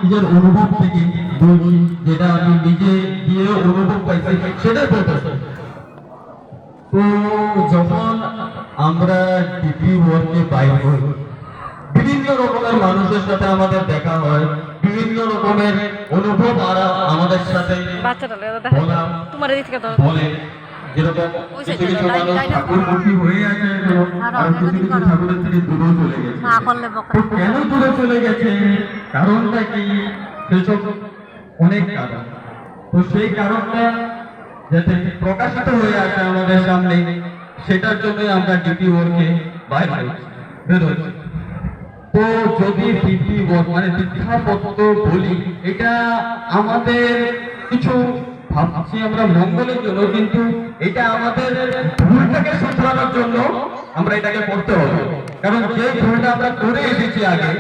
নিজের অনুভব থেকে বলছি, যেটা আমি নিজে গিয়ে অনুভব পাইছি সেটাই বলতে। তো যখন আমরা ডিপি ওয়ার্কে বাইর হই, বিভিন্ন রকমের মানুষের সাথে আমাদের দেখা হয়, বিভিন্ন রকমের অনুভব আর আমাদের সাথে বলে। যেরকম কিছু কিছু মানুষ ঠাকুরমুখী হয়ে আছে, আর কিছু কিছু ঠাকুরের থেকে দূরেও চলে গেছে। তো কেন দূরে চলে গেছে, কারণটা কি, সেসব অনেক কারণ। তো সেই কারণটা যাতে প্রকাশিত হয়ে আসে আমাদের সামনে, সেটার জন্যই আমরা ডিপি ওয়ার্কে বাইরে বেরোচ্ছি। তো যদি ডিপি ওয়ার্ক মানে দীক্ষাপত্র বলি, এটা আমাদের কিছু ভাবছি আমরা মঙ্গলের জন্য, কিন্তু এটা আমাদের ভুলটাকে শুধরানোর জন্য আমরা এটাকে করতে হবে। কারণ যে ভুলটা আমরা করে এসেছি আগে,